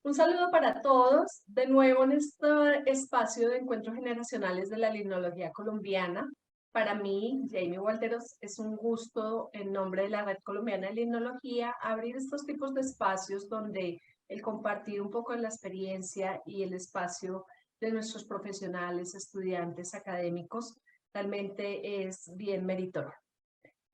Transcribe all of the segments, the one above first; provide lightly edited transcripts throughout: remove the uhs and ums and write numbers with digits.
Un saludo para todos, de nuevo en este espacio de encuentros generacionales de la limnología colombiana. Para mí, Jamie Walteros, es un gusto en nombre de la Red Colombiana de Limnología abrir estos tipos de espacios donde el compartir un poco de la experiencia y el espacio de nuestros profesionales, estudiantes, académicos, realmente es bien meritorio.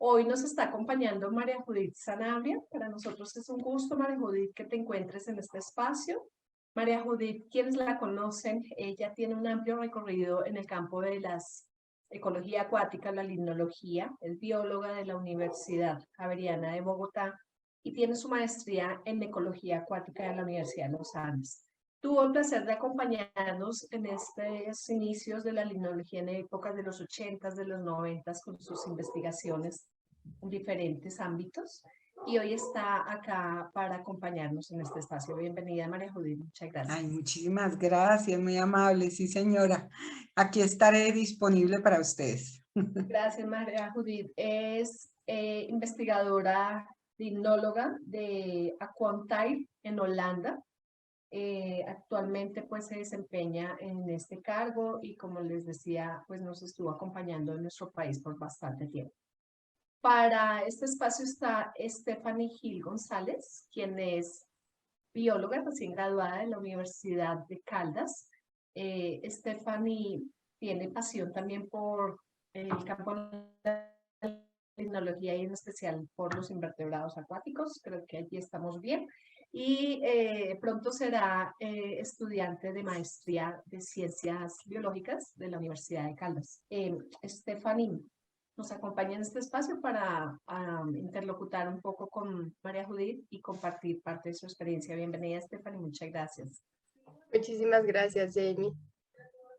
Hoy nos está acompañando María Judith Sanabria. Para nosotros es un gusto, María Judith, que te encuentres en este espacio. María Judith, quienes la conocen, ella tiene un amplio recorrido en el campo de la ecología acuática, la limnología, es bióloga de la Universidad Javeriana de Bogotá y tiene su maestría en ecología acuática de la Universidad de los Andes. Tuvo el placer de acompañarnos en estos inicios de la limnología en épocas de los 80s, de los 90s, con sus investigaciones en diferentes ámbitos. Y hoy está acá para acompañarnos en este espacio. Bienvenida, María Judith. Muchas Ay, gracias. muchísimas gracias, muy amable. Sí, señora. Aquí estaré disponible para ustedes. Gracias, María Judith. Es investigadora limnóloga de Aquantair en Holanda. Actualmente pues se desempeña en este cargo y como les decía, pues nos estuvo acompañando en nuestro país por bastante tiempo. Para este espacio está Stephanie Gil González, quien es bióloga recién graduada de la Universidad de Caldas. Stephanie tiene pasión también por el campo de la tecnología y en especial por los invertebrados acuáticos. Creo que allí estamos bien. Y pronto será estudiante de maestría de ciencias biológicas de la Universidad de Caldas. Stephanie nos acompaña en este espacio para interlocutar un poco con María Judith y compartir parte de su experiencia. Bienvenida, Stephanie, muchas gracias. Muchísimas gracias, Jamie.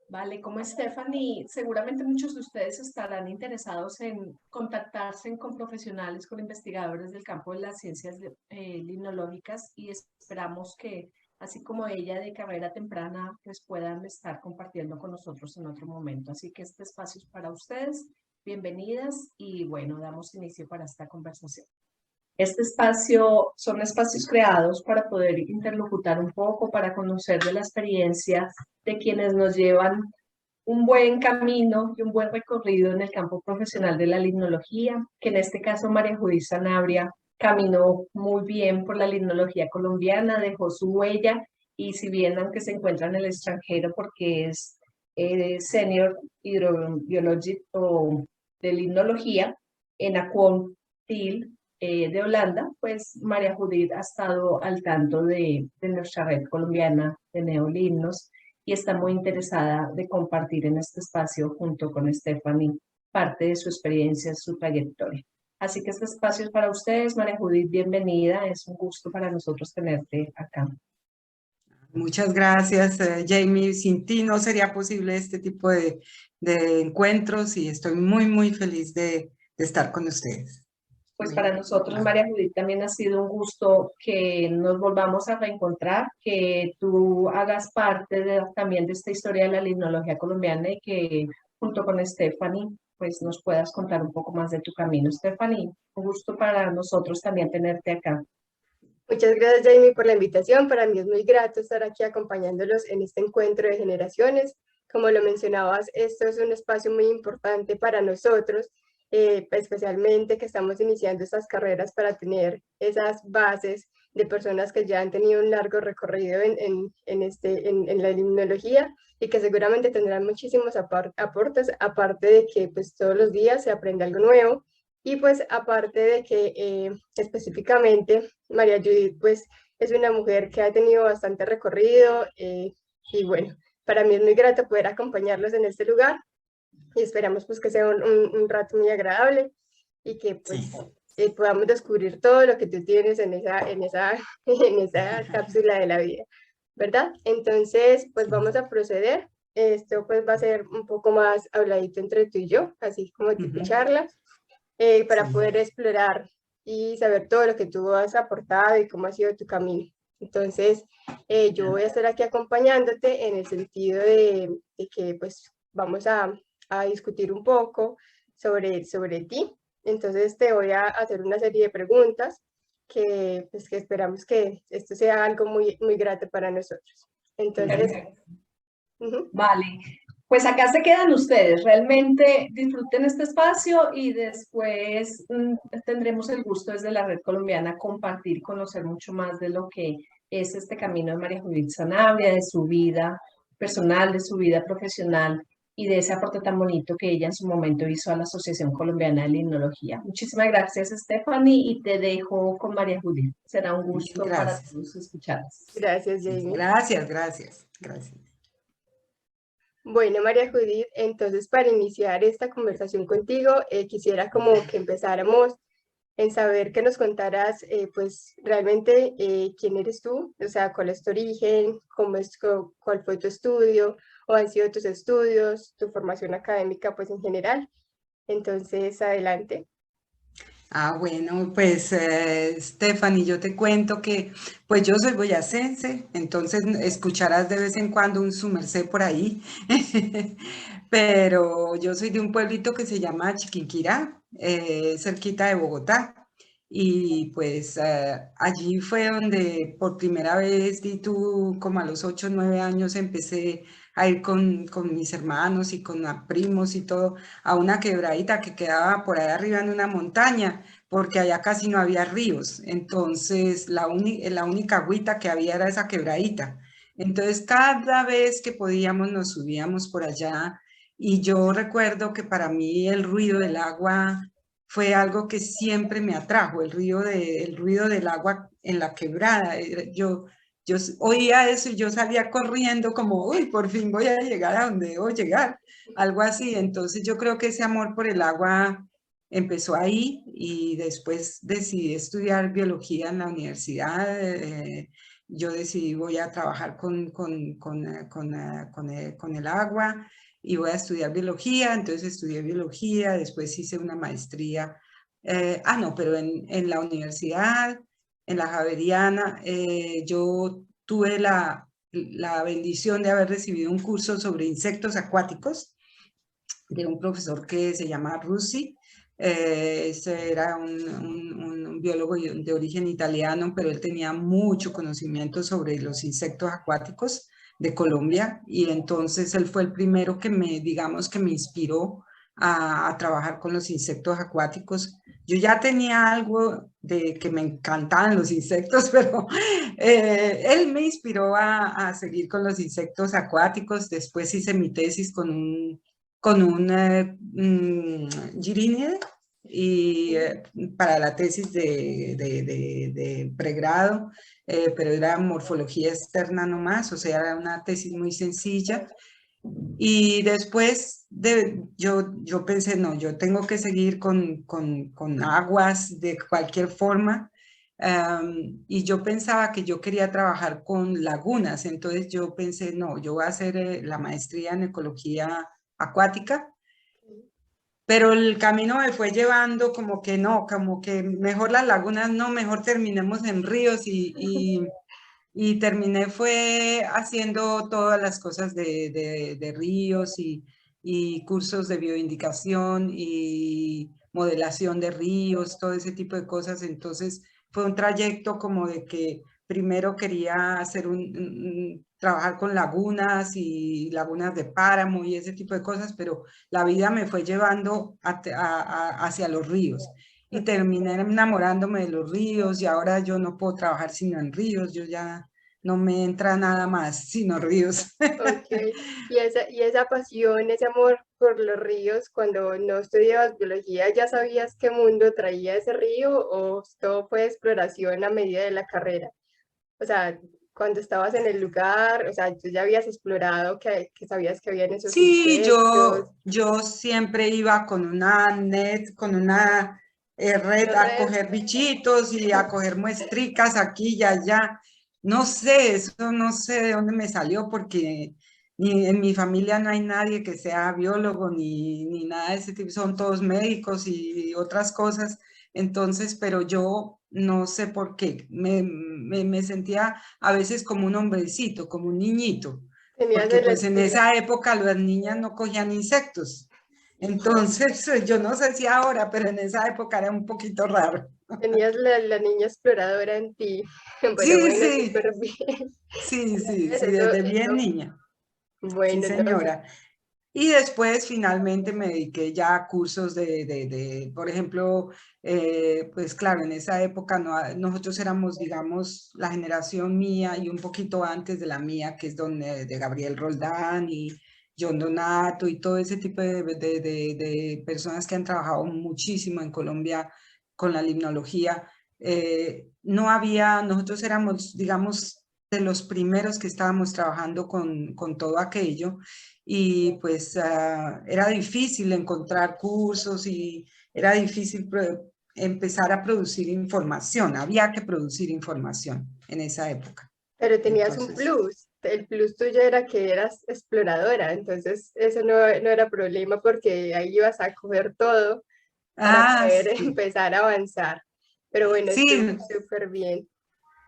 Vale, como Stephanie, seguramente muchos de ustedes estarán interesados en contactarse con profesionales, con investigadores del campo de las ciencias limnológicas y esperamos que, así como ella de carrera temprana, pues puedan estar compartiendo con nosotros en otro momento. Así que este espacio es para ustedes. Bienvenidas y bueno, damos inicio para esta conversación. Este espacio son espacios creados para poder interlocutar un poco, para conocer de la experiencia de quienes nos llevan un buen camino y un buen recorrido en el campo profesional de la limnología, que en este caso María Judith Sanabria caminó muy bien por la limnología colombiana, dejó su huella y si bien aunque se encuentra en el extranjero porque es Senior Hydrobiologist o de limnología en Aquantil de Holanda, pues María Judith ha estado al tanto de nuestra red colombiana de neolimnos y está muy interesada de compartir en este espacio junto con Stephanie parte de su experiencia, su trayectoria. Así que este espacio es para ustedes, María Judith, bienvenida, es un gusto para nosotros tenerte acá. Muchas gracias, Jamie. Sin ti no sería posible este tipo de encuentros y estoy muy, muy feliz de estar con ustedes. Pues para nosotros, María Judith, también ha sido un gusto que nos volvamos a reencontrar, que tú hagas parte también de esta historia de la limnología colombiana y que junto con Stephanie, pues nos puedas contar un poco más de tu camino. Stephanie, un gusto para nosotros también tenerte acá. Muchas gracias, Jamie, por la invitación. Para mí es muy grato estar aquí acompañándolos en este encuentro de generaciones. Como lo mencionabas, esto es un espacio muy importante para nosotros, especialmente que estamos iniciando estas carreras para tener esas bases de personas que ya han tenido un largo recorrido en la limnología y que seguramente tendrán muchísimos aportes, aparte de que pues, todos los días se aprende algo nuevo. Y pues aparte de que específicamente María Judith pues es una mujer que ha tenido bastante recorrido y bueno, para mí es muy grato poder acompañarlos en este lugar y esperamos pues que sea un rato muy agradable y que pues podamos descubrir todo lo que tú tienes en esa cápsula de la vida, ¿verdad? Entonces pues vamos a proceder. Esto pues va a ser un poco más habladito entre tú y yo, así como tipo charla. Para poder explorar y saber todo lo que tú has aportado y cómo ha sido tu camino. Entonces, yo voy a estar aquí acompañándote en el sentido de que pues vamos a discutir un poco sobre ti. Entonces, te voy a hacer una serie de preguntas pues, que esperamos que esto sea algo muy, muy grato para nosotros. Entonces, Perfecto. ujú, Vale, pues acá se quedan ustedes. Realmente disfruten este espacio y después tendremos el gusto desde la Red Colombiana compartir, conocer mucho más de lo que es este camino de María Judith Sanabria, de su vida personal, de su vida profesional y de ese aporte tan bonito que ella en su momento hizo a la Asociación Colombiana de Limnología. Muchísimas gracias, Stephanie, y te dejo con María Judith. Será un gusto para Gracias. todos escucharlas. gracias, Sí, Jamie. gracias, gracias, gracias. Bueno, María Judith, entonces para iniciar esta conversación contigo, quisiera como que empezáramos en saber que nos contaras, pues realmente quién eres tú, o sea, cuál es tu origen, cuál fue tu estudio, o han sido tus estudios, tu formación académica, pues en general. Entonces, adelante. Bueno, pues Stephanie, yo te cuento que pues yo soy boyacense, entonces escucharás de vez en cuando un su merced por ahí, pero yo soy de un pueblito que se llama Chiquinquirá, cerquita de Bogotá, y pues allí fue donde por primera vez, di tú, como a los 8 o 9 años empecé a ir con mis hermanos y con primos y todo a una quebradita que quedaba por ahí arriba en una montaña, porque allá casi no había ríos, entonces la única agüita que había era esa quebradita. Entonces cada vez que podíamos nos subíamos por allá y yo recuerdo que para mí el ruido del agua fue algo que siempre me atrajo, el ruido del agua en la quebrada. Yo oía eso y yo salía corriendo como, uy, por fin voy a llegar a donde debo llegar, algo así. Entonces yo creo que ese amor por el agua empezó ahí y después decidí estudiar biología en la universidad. Yo decidí voy a trabajar con el agua y voy a estudiar biología. Entonces estudié biología, después hice una maestría. No, pero en la universidad, en la Javeriana, yo tuve la bendición de haber recibido un curso sobre insectos acuáticos de un profesor que se llama Rusi. Ese era un biólogo de origen italiano, pero él tenía mucho conocimiento sobre los insectos acuáticos de Colombia y entonces él fue el primero que digamos que me inspiró a trabajar con los insectos acuáticos. Yo ya tenía algo de que me encantaban los insectos, pero él me inspiró a seguir con los insectos acuáticos. Después hice mi tesis con un girínide y para la tesis de pregrado, pero era morfología externa nomás, o sea, era una tesis muy sencilla. Y después yo pensé, no, yo tengo que seguir con aguas de cualquier forma. Y yo pensaba que yo quería trabajar con lagunas, entonces yo pensé, no, yo voy a hacer la maestría en ecología acuática, pero el camino me fue llevando como que no, como que mejor las lagunas no, mejor terminemos en ríos y terminé fue haciendo todas las cosas de ríos y cursos de bioindicación y modelación de ríos, todo ese tipo de cosas. Entonces fue un trayecto como de que primero quería hacer trabajar con lagunas y lagunas de páramo y ese tipo de cosas, pero la vida me fue llevando hacia los ríos y terminé enamorándome de los ríos y ahora yo no puedo trabajar sino en ríos, yo ya no me entra nada más sino ríos. Ok, y esa pasión, ese amor por los ríos, cuando no estudiabas biología, ¿ya sabías qué mundo traía ese río o todo fue exploración a medida de la carrera? O sea, cuando estabas en el lugar, o sea, tú ya habías explorado que sabías que habían esos Sí, insectos, yo siempre iba con una net, con una red una a red. coger bichitos y a coger muestricas aquí y allá. No sé, eso no sé de dónde me salió porque ni en mi familia no hay nadie que sea biólogo ni nada de ese tipo, son todos médicos y otras cosas. Entonces, pero yo no sé por qué, me sentía a veces como un hombrecito, como un niñito Tenías porque el pues en estilo. esa época las niñas no cogían insectos. Entonces, yo no sé si ahora, pero en esa época era un poquito raro. Tenías la niña exploradora en ti. Pero Sí, bueno, sí, súper bien. sí, sí, Pues sí, desde bien niña. Sí, bueno, no, señora. Y después finalmente me dediqué ya a cursos por ejemplo, pues claro, en esa época nosotros éramos, digamos, la generación mía y un poquito antes de la mía, que es donde, de Gabriel Roldán y John Donato y todo ese tipo de personas que han trabajado muchísimo en Colombia con la limnología. No había, nosotros éramos, digamos, de los primeros que estábamos trabajando con todo aquello y pues era difícil encontrar cursos y era difícil empezar a producir información, había que producir información en esa época. pero tenías un Entonces, plus. El plus tuyo era que eras exploradora, entonces eso no era problema porque ahí ibas a coger todo para poder sí, empezar a avanzar. Pero bueno, estuvo sí, súper bien.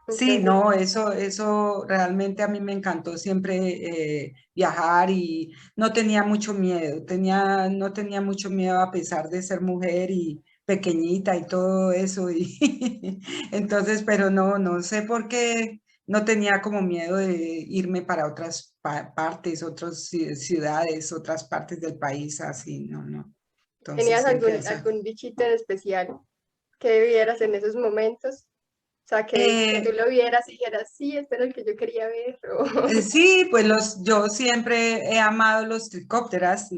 sí, Entonces, no, eso realmente a mí me encantó siempre viajar y no tenía mucho miedo, no tenía mucho miedo a pesar de ser mujer y pequeñita y todo eso. Y entonces, pero no sé por qué no tenía como miedo de irme para otras partes, otras ciudades, otras partes del país, así, no. Entonces ¿tenías siempre esa. algún bichito en especial que vieras en esos momentos? O sea, que tú Eh, lo vieras y dijeras, sí, este era el que yo quería ver. Sí, pues yo siempre he amado los tricópteras, Sí,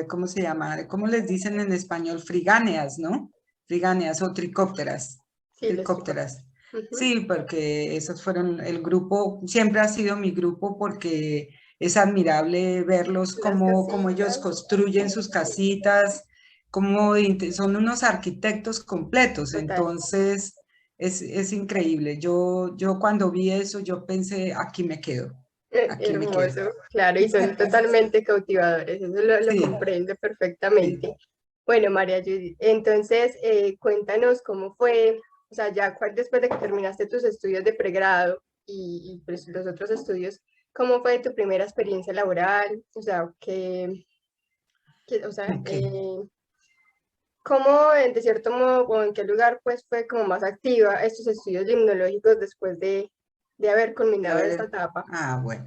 ¿cómo se llama? ¿Cómo les dicen en español? Frigáneas, ¿no? Frigáneas o tricópteras, sí, los chicos. tricópteras. Ujú. Sí, porque esos fueron el grupo, siempre ha sido mi grupo porque es admirable verlos Las cómo ellos casitas. construyen sus Sí, casitas, son unos arquitectos completos, total. entonces es increíble. Yo cuando vi eso, yo pensé, aquí me quedo, aquí me quedo. Hermoso, claro, y son totalmente cautivadores, eso lo Sí, comprendo sí. perfectamente. Bueno, María Judith, entonces cuéntanos cómo fue, o sea, ya después de que terminaste tus estudios de pregrado y pues, los otros estudios, ¿cómo fue tu primera experiencia laboral? O sea, o sea, Ok. ¿cómo de cierto modo o en qué lugar pues fue como más activa estos estudios limnológicos después de haber A culminado esta ver, etapa? bueno.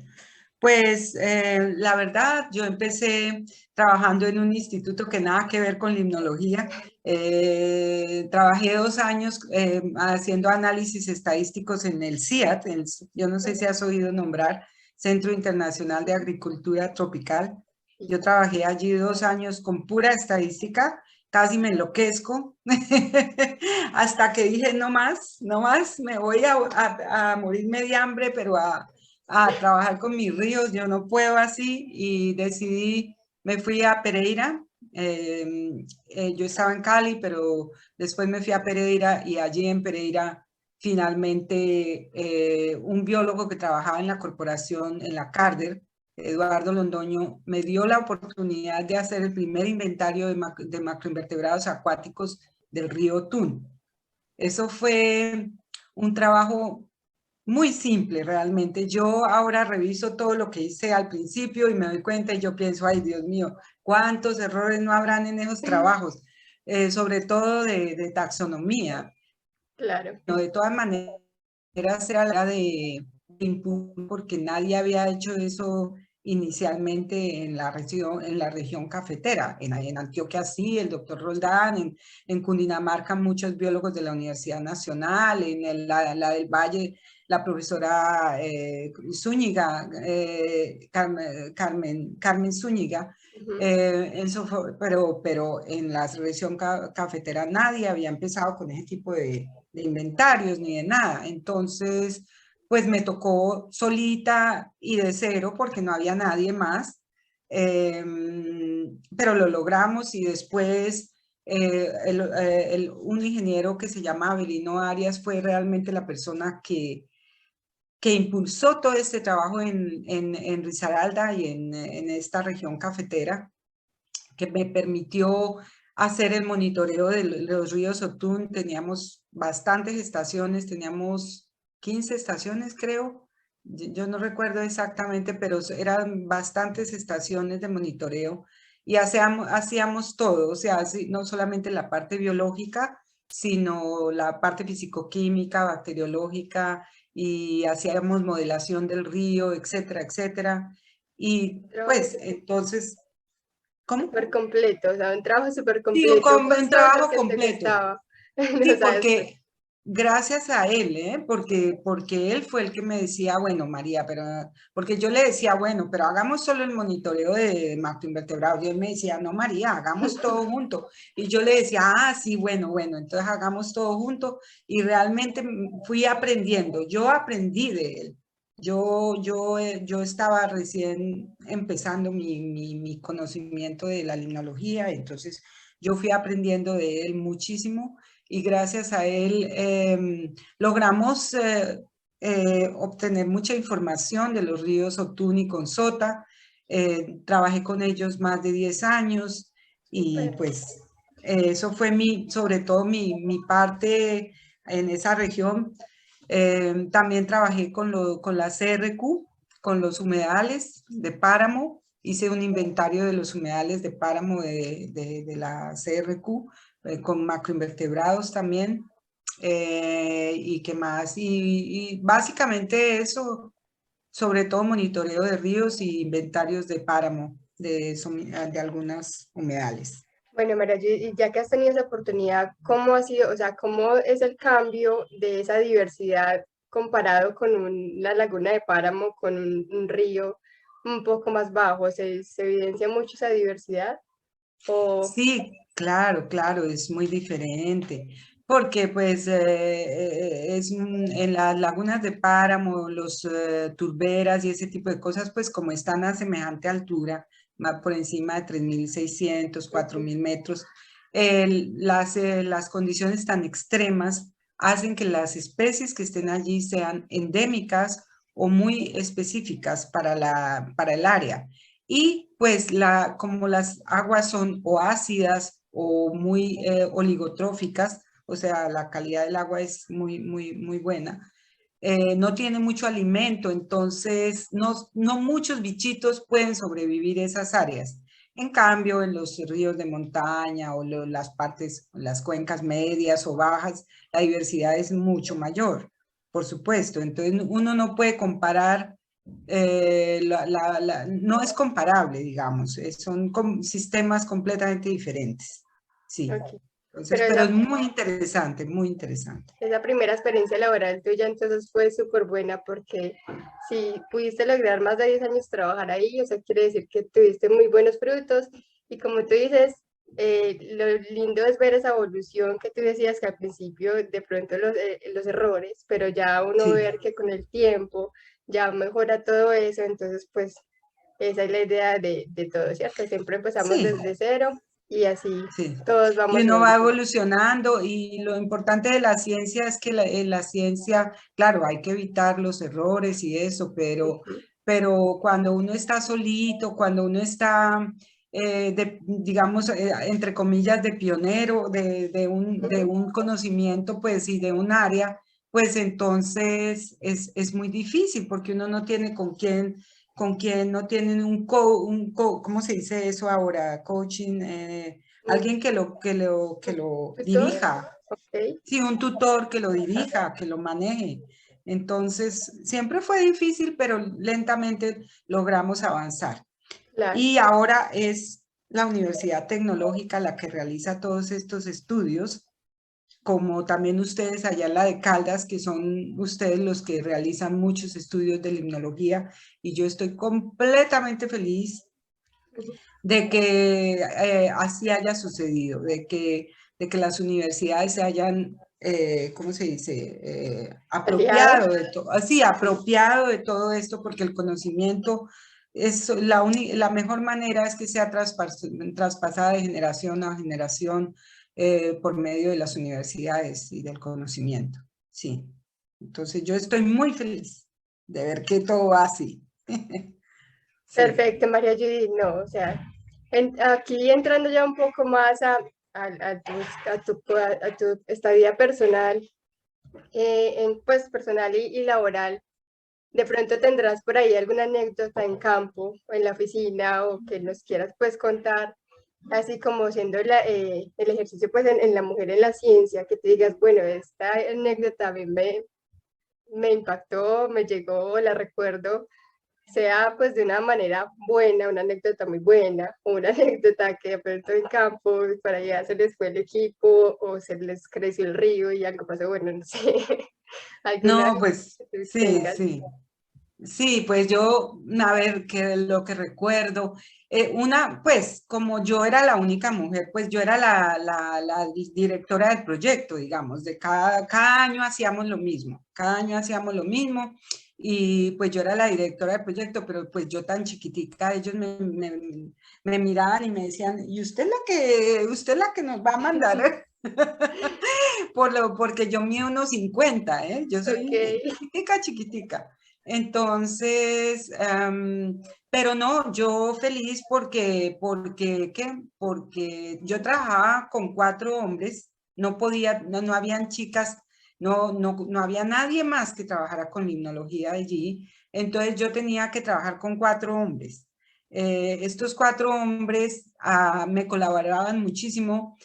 Pues la verdad, yo empecé trabajando en un instituto que nada que ver con limnología. Trabajé 2 años haciendo análisis estadísticos en el CIAT, yo no sé si has oído nombrar, Centro Internacional de Agricultura Tropical. Yo trabajé allí 2 años con pura estadística, casi me enloquezco, hasta que dije, no más, me voy a morirme de hambre, pero a trabajar con mis ríos, yo no puedo así y decidí, me fui a Pereira, yo estaba en Cali, pero después me fui a Pereira y allí en Pereira finalmente un biólogo que trabajaba en la corporación, en la Carder, Eduardo Londoño, me dio la oportunidad de hacer el primer inventario de macroinvertebrados acuáticos del río Tun. Eso fue un trabajo muy simple realmente. Yo ahora reviso todo lo que hice al principio y me doy cuenta y yo pienso, ay Dios mío, cuántos errores no habrán en esos trabajos, sobre todo de taxonomía. Claro. No, de todas maneras era la de impulso porque nadie había hecho eso inicialmente en la región cafetera. En Antioquia sí, el doctor Roldán, en Cundinamarca muchos biólogos de la Universidad Nacional, la del Valle, la profesora Zúñiga, Carmen Zúñiga. Ujú. Pero en la región cafetera nadie había empezado con ese tipo de inventarios ni de nada. Entonces, pues me tocó solita y de cero porque no había nadie más, pero lo logramos y después un ingeniero que se llama Avelino Arias fue realmente la persona que impulsó todo este trabajo en Risaralda y en esta región cafetera, que me permitió hacer el monitoreo de los ríos Otún. Teníamos bastantes estaciones, teníamos 15 estaciones, creo. Yo no recuerdo exactamente, pero eran bastantes estaciones de monitoreo y hacíamos todo, o sea, no solamente la parte biológica, sino la parte fisicoquímica, bacteriológica, y hacíamos modelación del río, etcétera, etcétera. Y Trabajo pues entonces, ¿cómo? súper completo, o sea, un trabajo súper Sí, completo, un justo lo trabajo que te completo. gustaba. Sí, O sea, porque gracias a él, ¿eh? Porque él fue el que me decía, bueno, María, pero, porque yo le decía, bueno, pero hagamos solo el monitoreo de macroinvertebrados. Y él me decía, no, María, hagamos todo junto. Y yo le decía, ah, sí, bueno, bueno, entonces hagamos todo junto. Y realmente fui aprendiendo, yo aprendí de él. Yo estaba recién empezando mi conocimiento de la limnología, entonces yo fui aprendiendo de él muchísimo y gracias a él logramos obtener mucha información de los ríos Otún y Consota. Trabajé con ellos más de 10 años y súper. pues eso fue sobre todo mi parte en esa región. También trabajé con la CRQ, con los humedales de páramo. Hice un inventario de los humedales de páramo de la CRQ, con macroinvertebrados también. ¿Y qué más? Y básicamente eso, sobre todo monitoreo de ríos y inventarios de páramo de algunas humedales. Bueno, María, y ya que has tenido esa oportunidad, ¿cómo ha sido, o sea, cómo es el cambio de esa diversidad comparado con una laguna de páramo, con un río un poco más bajo? ¿Se evidencia mucho esa diversidad? O, Sí, claro, claro, es muy diferente, porque pues en las lagunas de páramo, los turberas y ese tipo de cosas, pues como están a semejante altura, por encima de 3.600, 4.000 metros, las condiciones tan extremas hacen que las especies que estén allí sean endémicas o muy específicas para el área. Y pues como las aguas son o ácidas o muy oligotróficas, o sea, la calidad del agua es muy, muy, muy buena, no tiene mucho alimento, entonces no muchos bichitos pueden sobrevivir esas áreas. En cambio, en los ríos de montaña o las cuencas medias o bajas, la diversidad es mucho mayor, por supuesto. Entonces, uno no puede comparar, no es comparable, digamos, son sistemas completamente diferentes. Sí, ok. entonces, Pero pero es muy interesante, muy interesante. esa primera experiencia laboral tuya entonces fue súper buena porque si pudiste lograr más de 10 años trabajar ahí, eso quiere decir que tuviste muy buenos frutos y como tú dices, lo lindo es ver esa evolución que tú decías que al principio de pronto los errores, pero ya uno Sí. ver que con el tiempo ya mejora todo eso, entonces pues esa es la idea de todo, ¿cierto? Siempre empezamos Sí, desde cero y así sí. todos Y vamos uno va evolucionando. evolucionando y lo importante de la ciencia es que en la ciencia, claro, hay que evitar los errores y eso, Ujú, pero cuando uno está solito, cuando uno está, digamos, entre comillas, de pionero, de ujú. un conocimiento, pues, y de un área, pues entonces es muy difícil porque uno no tiene con quién no tienen ¿cómo se dice eso ahora? Coaching, alguien que lo ¿Tutor? dirija, Ok, sí, un tutor que lo dirija, que lo maneje. Entonces, siempre fue difícil, pero lentamente logramos avanzar. claro. Y ahora es la Universidad Tecnológica la que realiza todos estos estudios, como también ustedes allá en la de Caldas, que son ustedes los que realizan muchos estudios de limnología, y yo estoy completamente feliz de que así haya sucedido, de que las universidades se hayan, ¿cómo se dice? Aliado. Apropiado de todo, así, apropiado de todo esto, porque el conocimiento es la mejor manera es que sea traspasada de generación a generación por medio de las universidades y del conocimiento. Sí. Entonces yo estoy muy feliz de ver que todo va así. Sí, Perfecto, María Judith. No, o sea, aquí entrando ya un poco más a tu estadía personal, pues personal y laboral, de pronto tendrás por ahí alguna anécdota en campo o en la oficina o que nos quieras pues contar así como siendo el ejercicio pues en la mujer en la ciencia, que te digas, bueno, esta anécdota a mí me impactó, me llegó, la recuerdo, sea pues de una manera buena, una anécdota muy buena, o una anécdota que de pronto en campo, para allá se les fue el equipo, o se les creció el río y algo pasó, bueno, no sé, alguna No, pues que tú sí, tengas. sí. Sí, pues yo, a ver, que lo que recuerdo, pues como yo era la única mujer, pues yo era la directora del proyecto, digamos, de cada año hacíamos lo mismo, cada año hacíamos lo mismo y pues yo era la directora del proyecto, pero pues yo tan chiquitica, ellos me miraban y me decían, ¿y usted es la que nos va a mandar? Porque yo mido unos 50, ¿eh? Yo Ok, soy chiquitica, chiquitica. Entonces, pero no, yo feliz porque yo trabajaba con 4 hombres, no podía, no habían chicas, no había nadie más que trabajara con limnología allí, entonces yo tenía que trabajar con 4 hombres. Estos 4 hombres me colaboraban muchísimo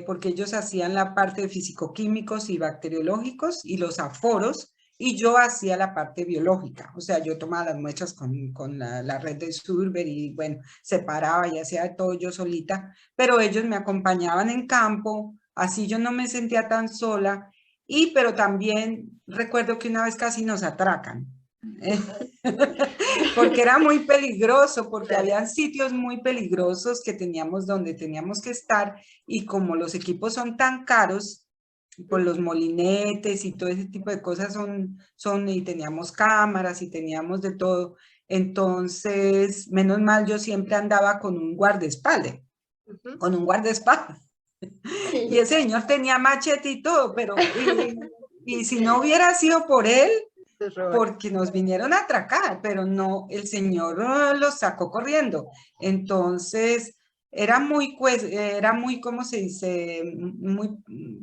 porque ellos hacían la parte de fisicoquímicos y bacteriológicos y los aforos, y yo hacía la parte biológica, o sea, yo tomaba las muestras con la red de Surber y bueno, separaba y hacía todo yo solita, pero ellos me acompañaban en campo, así yo no me sentía tan sola, pero también recuerdo que una vez casi nos atracan. Porque era muy peligroso, porque claro. habían sitios muy peligrosos que teníamos donde teníamos que estar y como los equipos son tan caros, por los molinetes y todo ese tipo de cosas y teníamos cámaras y teníamos de todo, entonces, menos mal yo siempre andaba con un guardaespaldas, Ujú. con un guardaespaldas. Y Sí, ese señor tenía machete y todo, y si no hubiera sido por él, los roban. porque nos vinieron a atracar, pero no, el señor los sacó corriendo. Entonces, era muy, ¿cómo se dice? Muy,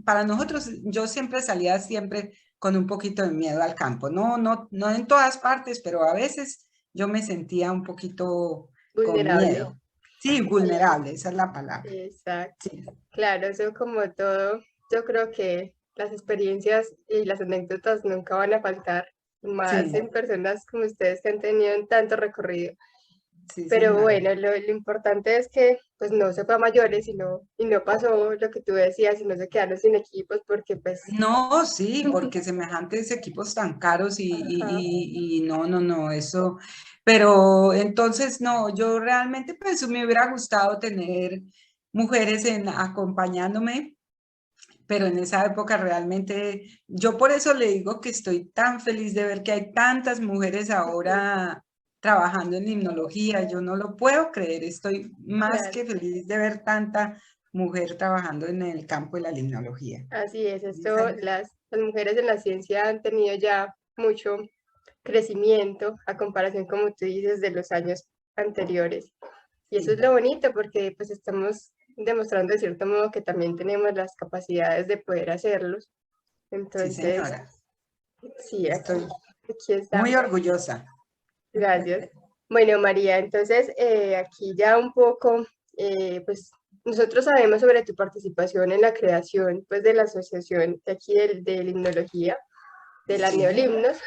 para nosotros, yo siempre salía siempre con un poquito de miedo al campo. No en todas partes, pero a veces yo me sentía un poquito con Vulnerable. miedo. Sí, Sí, vulnerable, esa es la palabra. exacto. Sí, Claro, eso como todo, yo creo que las experiencias y las anécdotas nunca van a faltar, más sí, en personas como ustedes que han tenido un tanto recorrido. sí, Pero señora. bueno, lo importante es que pues no se fue a mayores y no pasó lo que tú decías y no se quedaron sin equipos porque pues, No, sí, porque semejantes equipos tan caros ajá, y no, eso. Pero entonces, no, yo realmente pues me hubiera gustado tener mujeres acompañándome, pero en esa época realmente, yo por eso le digo que estoy tan feliz de ver que hay tantas mujeres ujú, ahora trabajando en limnología. Yo no lo puedo creer, estoy más claro, que feliz de ver tanta mujer trabajando en el campo de la limnología. así es, esto, las mujeres en la ciencia han tenido ya mucho crecimiento a comparación, como tú dices, de los años anteriores. Y eso es Sí, lo bonito porque pues estamos demostrando de cierto modo que también tenemos las capacidades de poder hacerlos. sí, Entonces, señora. sí, Estoy aquí muy estamos. orgullosa. Gracias. Bueno, María, entonces aquí ya un poco, pues nosotros sabemos sobre tu participación en la creación pues de la asociación de aquí de limnología, de la Sí. neolimnos.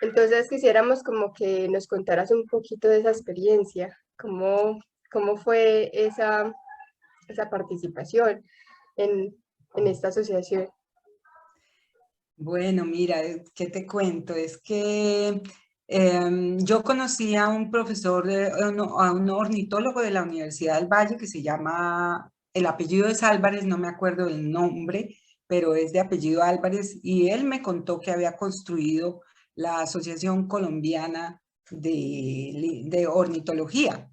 Entonces quisiéramos como que nos contaras un poquito de esa experiencia, cómo fue esa participación en, en esta asociación. Bueno, mira, ¿qué te cuento? Es que yo conocí a un profesor, a un ornitólogo de la Universidad del Valle que se llama, el apellido es Álvarez, no me acuerdo el nombre, pero es de apellido Álvarez, y él me contó que había construido la Asociación Colombiana de Ornitología.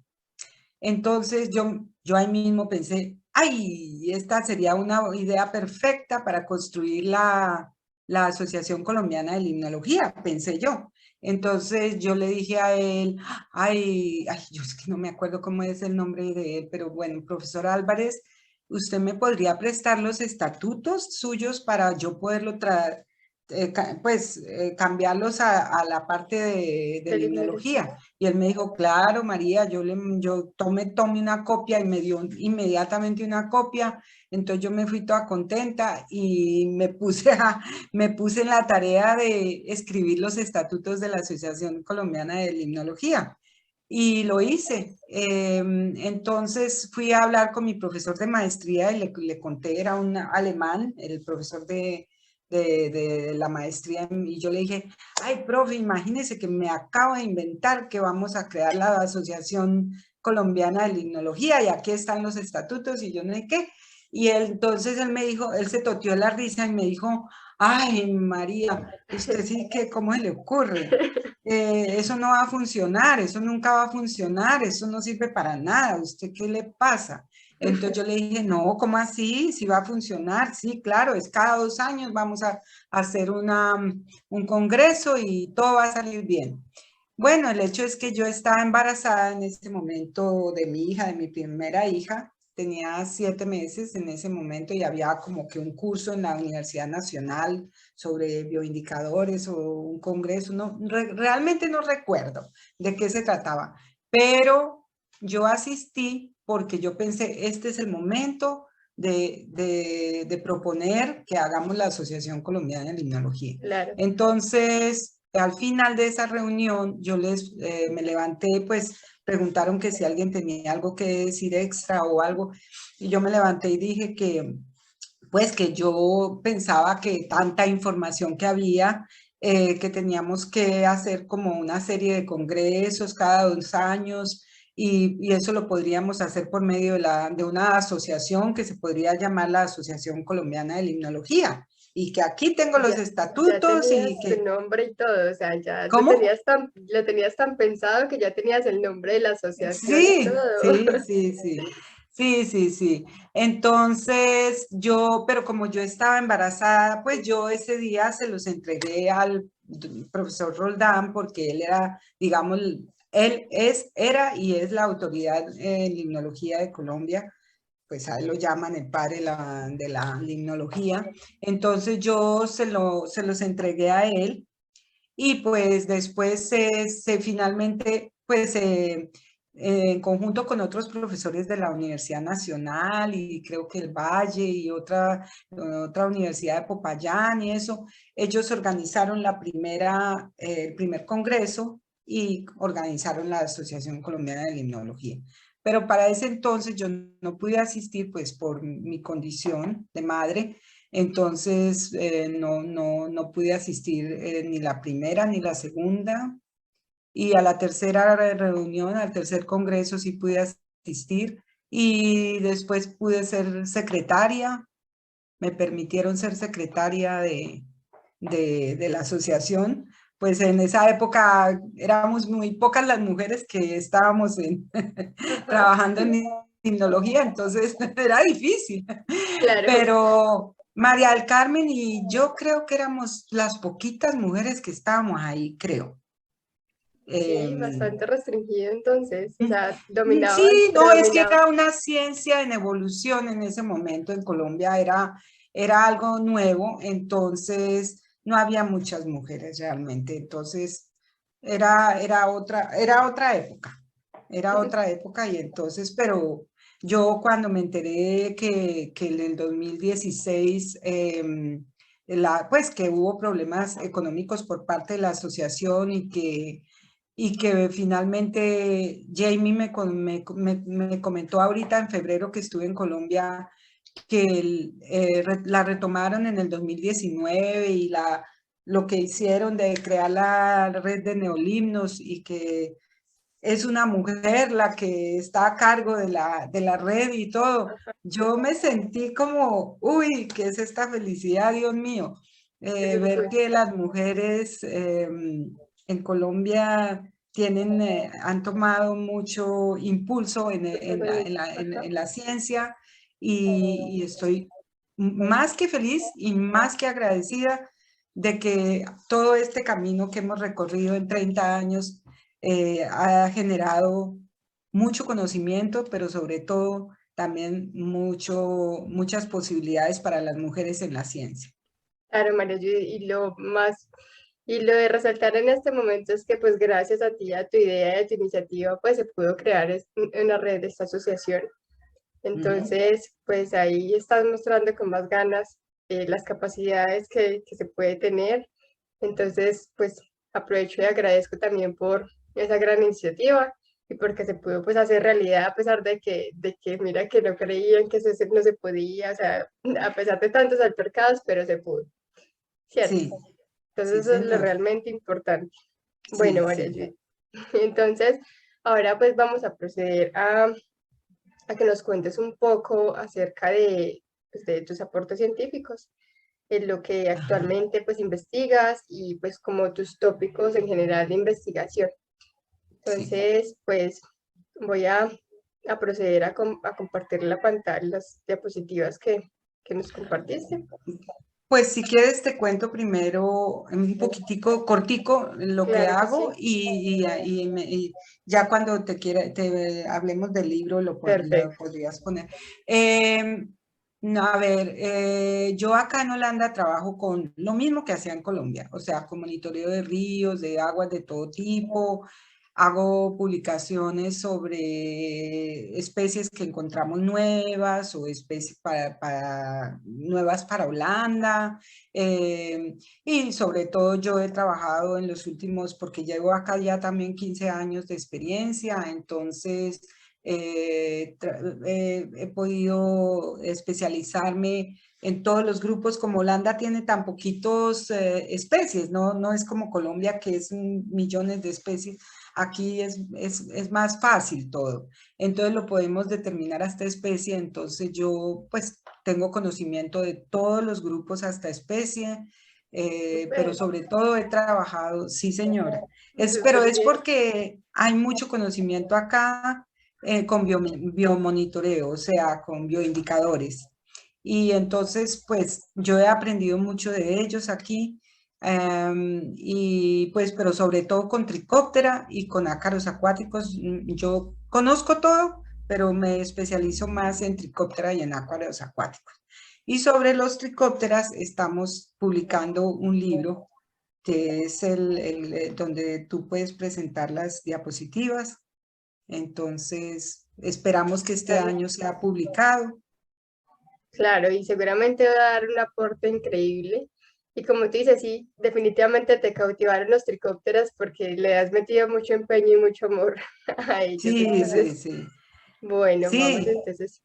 Entonces yo ahí mismo pensé, ay, esta sería una idea perfecta para construir la Asociación Colombiana de Limnología, pensé yo. Entonces yo le dije a él, yo es que no me acuerdo cómo es el nombre de él, pero bueno, profesor Álvarez, ¿usted me podría prestar los estatutos suyos para yo poderlo cambiarlos a la parte de De limnología. Y él me dijo, claro, María, yo tome una copia y me dio inmediatamente una copia. Entonces yo me fui toda contenta y me puse en la tarea de escribir los estatutos de la Asociación Colombiana de Limnología. Y lo hice. Entonces fui a hablar con mi profesor de maestría y le conté, era un alemán, el profesor de la maestría, y yo le dije, ay, profe, imagínese que me acabo de inventar que vamos a crear la Asociación Colombiana de Limnología y aquí están los estatutos y yo no sé qué. Y entonces él me dijo, él se toteó la risa y me dijo, ay, María, usted sí que, ¿cómo se le ocurre? Eso no va a funcionar, eso nunca va a funcionar, eso no sirve para nada, ¿usted qué le pasa? Entonces yo le dije, no, ¿cómo así? Si va a funcionar, sí, claro, es cada 2 años vamos a hacer un congreso y todo va a salir bien. Bueno, el hecho es que yo estaba embarazada en este momento de mi hija, de mi primera hija, tenía 7 meses en ese momento y había como que un curso en la Universidad Nacional sobre bioindicadores o un congreso, no, realmente no recuerdo de qué se trataba, pero yo asistí porque yo pensé, este es el momento de proponer que hagamos la Asociación Colombiana de Limnología. Claro. Entonces, al final de esa reunión, me levanté, pues preguntaron que si alguien tenía algo que decir extra o algo, y yo me levanté y dije pues que yo pensaba que tanta información que había, que teníamos que hacer como una serie de congresos cada 2 años, y eso lo podríamos hacer por medio de una asociación que se podría llamar la Asociación Colombiana de Limnología, y que aquí tengo los Ya estatutos tenías y tu que... nombre y todo, o sea, ya ¿Cómo? lo tenías tan pensado que ya tenías el nombre de la asociación y Sí, todo. sí, sí, sí. Sí, sí, sí. Entonces pero como yo estaba embarazada, pues yo ese día se los entregué al profesor Roldán porque él era, digamos, era y es la autoridad en limnología de Colombia, pues a él lo llaman el padre de la limnología. Entonces yo se los entregué a él y pues después finalmente, pues en conjunto con otros profesores de la Universidad Nacional y creo que el Valle y otra universidad de Popayán y eso, ellos organizaron el primer congreso y organizaron la Asociación Colombiana de Limnología. Pero para ese entonces yo no pude asistir pues por mi condición de madre. Entonces, no pude asistir ni la primera ni la segunda. Y a la tercera reunión, al tercer congreso sí pude asistir. Y después pude ser secretaria. Me permitieron ser secretaria de la asociación. Pues en esa época éramos muy pocas las mujeres que estábamos Ajá, trabajando en tecnología, entonces era difícil. claro, Pero María del Carmen y yo creo que éramos las poquitas mujeres que estábamos ahí, creo. sí, bastante restringido entonces, o sea, Sí, no, es que predominaba. era una ciencia en evolución en ese momento en Colombia, era algo nuevo, entonces no había muchas mujeres realmente, entonces era otra época y entonces, pero yo cuando me enteré que en el 2016, pues que hubo problemas económicos por parte de la asociación y que finalmente Jamie me comentó ahorita en febrero que estuve en Colombia que la retomaron en el 2019 y lo que hicieron de crear la red de neolimnos y que es una mujer la que está a cargo de la red y todo. Yo me sentí como, uy, ¿qué es esta felicidad, Dios mío? Ver Uy, que las mujeres en Colombia han tomado mucho impulso en la ciencia y estoy más que feliz y más que agradecida de que todo este camino que hemos recorrido en 30 años ha generado mucho conocimiento, pero sobre todo también muchas posibilidades para las mujeres en la ciencia. Claro, María, y lo de resaltar en este momento es que pues gracias a ti, a tu idea y a tu iniciativa, pues se pudo crear una red de esta asociación. Ujú. Entonces, pues ahí estás mostrando con más ganas las capacidades que se puede tener. Entonces, pues aprovecho y agradezco también por esa gran iniciativa y porque se pudo pues hacer realidad a pesar de que mira que no creían que no se podía, o sea, a pesar de tantos altercados, pero se pudo, ¿cierto? Sí, sí, Entonces eso es lo señor. realmente importante. Bueno, Sí, María sí. Judith, entonces ahora pues vamos a proceder a que nos cuentes un poco acerca pues, de tus aportes científicos, en lo que Ajá. actualmente pues investigas y pues como tus tópicos en general de investigación. Sí. Entonces, pues voy a proceder a compartir la pantalla, las diapositivas que nos compartiste. Pues si quieres te cuento primero un poquitico cortico lo que Claro que hago sí. y ya cuando te hablemos del libro lo Perfecto. podrías poner. Eh, no, a ver, yo acá en Holanda trabajo con lo mismo que hacía en Colombia, o sea, con monitoreo de ríos, de aguas de todo tipo. Hago publicaciones sobre especies que encontramos nuevas o especies nuevas para Holanda. Y sobre todo yo he trabajado en los últimos, porque llevo acá ya también 15 años de experiencia, entonces he podido especializarme en todos los grupos. Como Holanda tiene tan poquitos especies, no es como Colombia que es millones de especies. Aquí es más fácil todo. Entonces lo podemos determinar hasta especie. Entonces yo pues tengo conocimiento de todos los grupos hasta especie, pero Súper, sobre todo he trabajado, sí señora, pero súper es bien. porque hay mucho conocimiento acá con biomonitoreo, o sea, con bioindicadores. Y entonces, pues yo he aprendido mucho de ellos aquí. Y pues, pero sobre todo con tricóptera y con ácaros acuáticos. Yo conozco todo, pero me especializo más en tricóptera y en ácaros acuáticos. Y sobre los tricópteras estamos publicando un libro que es donde tú puedes presentar las diapositivas. Entonces, esperamos que este Claro, año sea publicado. claro, y seguramente va a dar un aporte increíble. Y como tú dices, sí, definitivamente te cautivaron los tricópteros porque le has metido mucho empeño y mucho amor a ellos. Sí, sí, Entonces, sí. bueno, vamos Sí, entonces.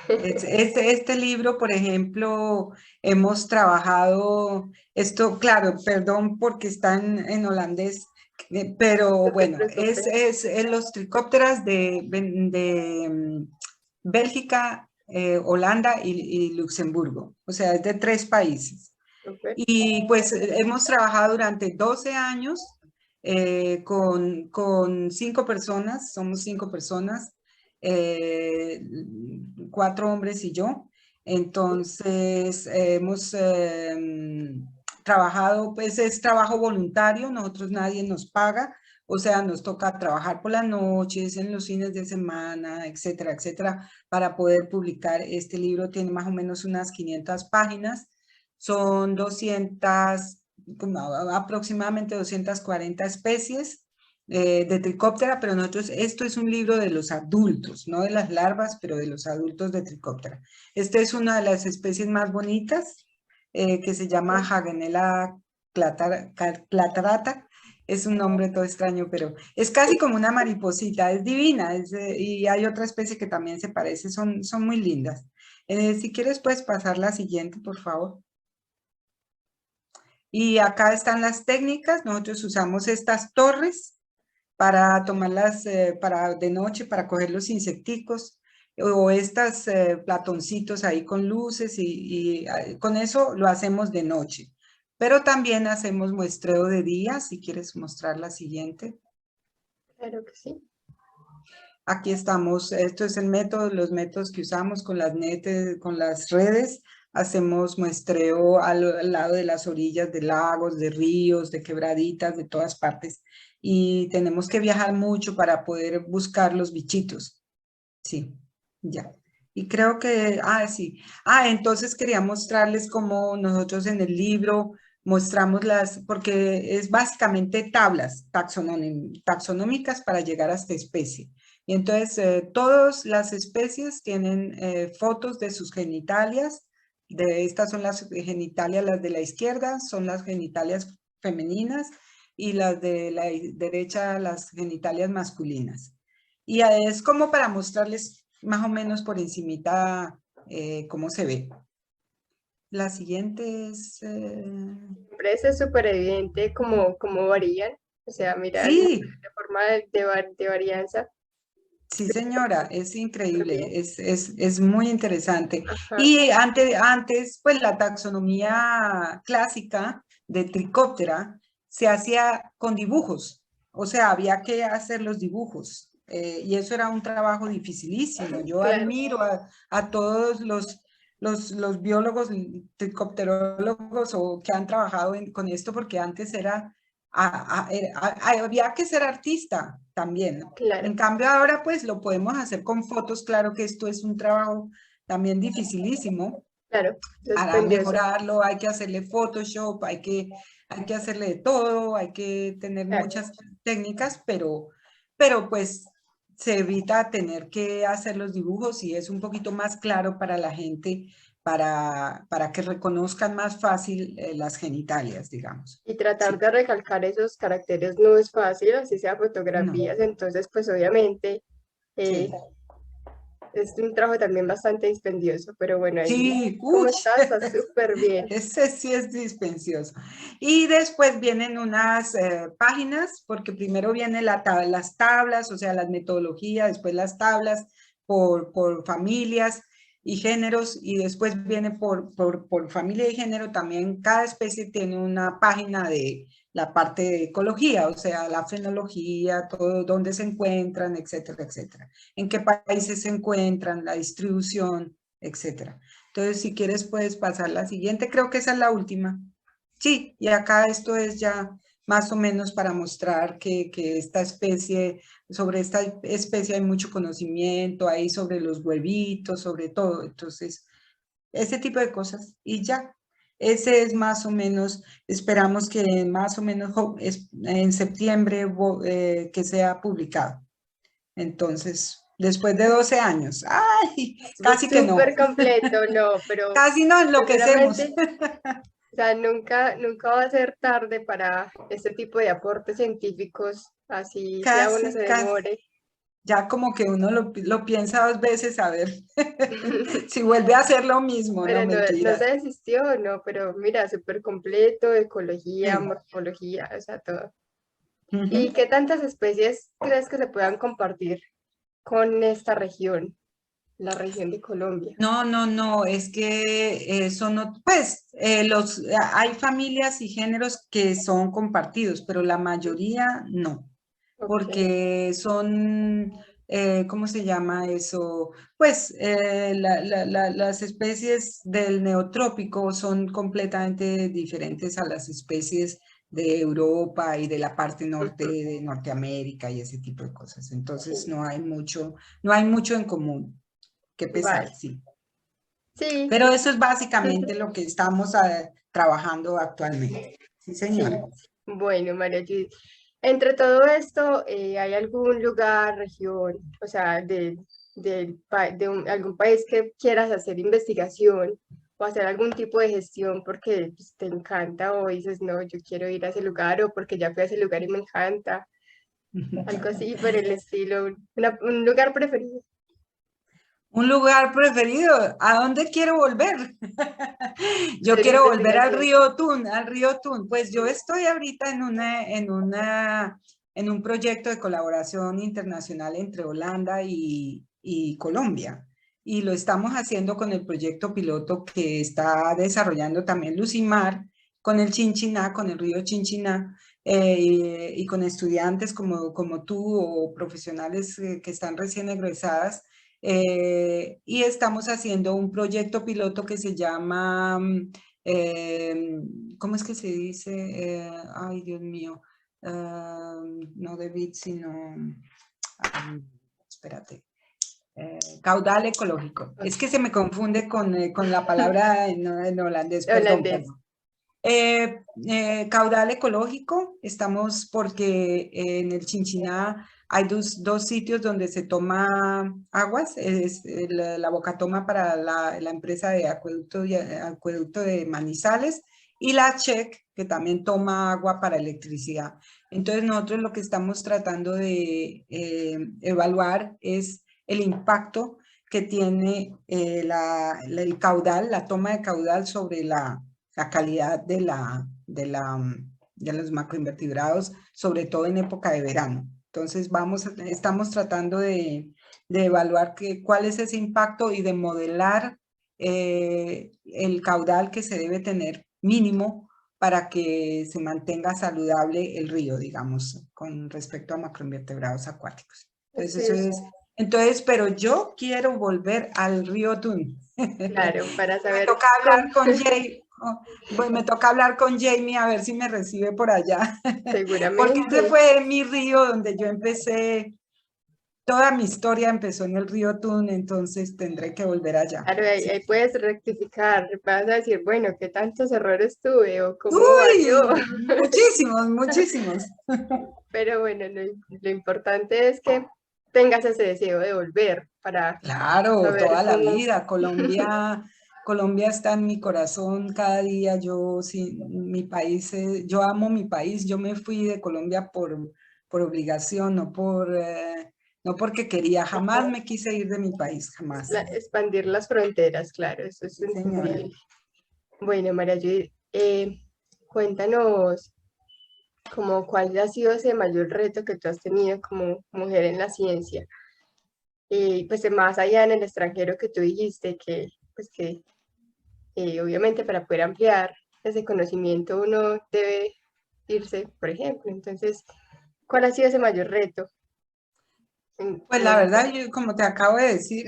este libro, por ejemplo, hemos trabajado, esto, claro, perdón porque está en holandés, pero No te bueno, preocupes. es los tricópteras de Bélgica, Holanda y Luxemburgo, o sea, es de 3 países. Súper. Y pues hemos trabajado durante 12 años con 5 personas, somos 5 personas, 4 hombres y yo. Entonces hemos trabajado, pues es trabajo voluntario, nosotros nadie nos paga, o sea, nos toca trabajar por las noches, en los fines de semana, etcétera, etcétera, para poder publicar este libro. Tiene más o menos unas 500 páginas. Son 200, aproximadamente 240 especies de tricóptera, pero esto es un libro de los adultos, no de las larvas, pero de los adultos de tricóptera. Esta es una de las especies más bonitas, que se llama Hagenella clatrata. Es un nombre todo extraño, pero es casi como una mariposita, es divina, y hay otra especie que también se parece, son muy lindas. Si quieres, puedes pasar la siguiente, por favor. Y acá están las técnicas. Nosotros usamos estas torres para tomarlas para de noche, para coger los insecticos, o estas platoncitos ahí con luces y con eso lo hacemos de noche. Pero también hacemos muestreo de día, si quieres mostrar la siguiente. Claro que sí. Aquí estamos, esto es el método, los métodos que usamos con con las redes. Hacemos muestreo al lado de las orillas de lagos, de ríos, de quebraditas, de todas partes. Y tenemos que viajar mucho para poder buscar los bichitos. Sí, ya. Y creo que, sí. Entonces quería mostrarles cómo nosotros en el libro mostramos porque es básicamente tablas taxonómicas para llegar a esta especie. Y entonces todas las especies tienen fotos de sus genitalias. Estas son las genitalias, las de la izquierda son las genitalias femeninas y las de la derecha las genitalias masculinas. Y es como para mostrarles más o menos por encimita cómo se ve. La siguiente es... Siempre es súper evidente cómo varían, o sea, mira, Sí, la forma de varianza. sí señora, es Súper bien. increíble, es muy interesante. Ajá, Y antes, pues la taxonomía clásica de Tricóptera se hacía con dibujos, o sea, había que hacer los dibujos. Y eso era un trabajo dificilísimo. Yo claro, admiro a todos los biólogos, tricopterólogos o que han trabajado con esto, porque antes había que ser artista también, ¿no? claro, En cambio ahora pues lo podemos hacer con fotos. Claro que esto es un trabajo también dificilísimo. claro, Para dispendioso, mejorarlo hay que hacerle Photoshop, hay que hacerle de todo, hay que tener claro. muchas técnicas, pero pues se evita tener que hacer los dibujos y es un poquito más claro para la gente, para que reconozcan más fácil las genitalias, digamos. Y tratar Sí, de recalcar esos caracteres no es fácil, así sea no, fotografías, entonces pues obviamente eh, sí. es un trabajo también bastante dispendioso, pero bueno, ahí, Sí, ¿cómo uy, estás? Estás súper bien. ese sí es dispendioso. Y después vienen unas páginas, porque primero vienen las tablas, o sea, las metodologías, después las tablas por familias y géneros, y después viene por familia y género. También cada especie tiene una página de la parte de ecología, o sea, la fenología, todo, dónde se encuentran, etcétera, etcétera. En qué países se encuentran, la distribución, etcétera. Entonces, si quieres, puedes pasar la siguiente. Creo que esa es la última. Sí, y acá esto es ya más o menos para mostrar que sobre esta especie hay mucho conocimiento, hay sobre los huevitos, sobre todo. Entonces, ese tipo de cosas. Y ya, ese es más o menos, esperamos que más o menos en septiembre que sea publicado. Entonces, después de 12 años, ¡ay! Casi que no. Súper completo, no, pero Casi nos enloquecemos. seguramente, o sea, nunca va a ser tarde para este tipo de aportes científicos, así sea uno se Casi. demore. Ya como que uno lo piensa dos veces a ver si vuelve a hacer lo mismo, no Pero no se mentiras. desistió, no, pero mira, súper completo, ecología, Sí. morfología, o sea, todo. ¿Y Ujú. qué tantas especies crees que se puedan compartir con esta región, la región de Colombia? No, es que pues hay familias y géneros que son compartidos, pero la mayoría no. Ok, Porque son, ¿cómo se llama eso? Pues las especies del neotrópico son completamente diferentes a las especies de Europa y de la parte norte ujú, de Norteamérica y ese tipo de cosas. Entonces sí, no hay mucho en común. Qué pesar, vale, sí. sí, Pero eso es básicamente lo que estamos trabajando actualmente. Sí, señora. sí. Bueno, María Judith, entre todo esto, ¿hay algún lugar, región, o sea, algún país que quieras hacer investigación o hacer algún tipo de gestión porque pues, te encanta o dices, no, yo quiero ir a ese lugar o porque ya fui a ese lugar y me encanta, algo así por el estilo, un lugar preferido? Un lugar preferido, ¿a dónde quiero volver? Yo Hacer quiero volver investigación. Al río Tun. Pues yo estoy ahorita en un proyecto de colaboración internacional entre Holanda y Colombia. Y lo estamos haciendo con el proyecto piloto que está desarrollando también Lucimar, con el Chinchiná, con el río Chinchiná, y con estudiantes como tú o profesionales que están recién egresadas, y estamos haciendo un proyecto piloto que se llama, ¿cómo es que se dice? Ay, Dios mío, no de bit, sino, espérate, caudal ecológico. Es que se me confunde con la palabra en holandés, perdón. Holandés. Caudal ecológico, estamos porque en el Chinchiná hay dos sitios donde se toma aguas, es la Bocatoma para la empresa de acueducto de Manizales y la CHEC, que también toma agua para electricidad. Entonces nosotros lo que estamos tratando de evaluar es el impacto que tiene el caudal, la toma de caudal sobre la calidad de los macroinvertebrados, sobre todo en época de verano. Entonces estamos tratando de evaluar cuál es ese impacto y de modelar el caudal que se debe tener mínimo para que se mantenga saludable el río, digamos, con respecto a macroinvertebrados acuáticos. Entonces, eso es. Entonces, pero yo quiero volver al río Tun. Claro, para saber. Me toca hablar con Jay. Bueno, me toca hablar con Jamie a ver si me recibe por allá. Seguramente. Porque ese fue mi río donde yo empecé. Toda mi historia empezó en el río Tun, entonces tendré que volver allá. Claro, ahí puedes rectificar, vas a decir, bueno, ¿qué tantos errores tuve? O cómo muchísimos. Pero bueno, lo importante es que tengas ese deseo de volver para... Claro, toda la vida. Colombia está en mi corazón cada día. Mi país, yo amo mi país. Yo me fui de Colombia por obligación, no porque quería. Jamás me quise ir de mi país, jamás. Expandir las fronteras, claro, eso es entendible. Bueno, María Judith, cuéntanos cuál ha sido ese mayor reto que tú has tenido como mujer en la ciencia. Y pues más allá en el extranjero que tú dijiste que obviamente para poder ampliar ese conocimiento uno debe irse, por ejemplo. Entonces, ¿cuál ha sido ese mayor reto? Pues la verdad, yo como te acabo de decir,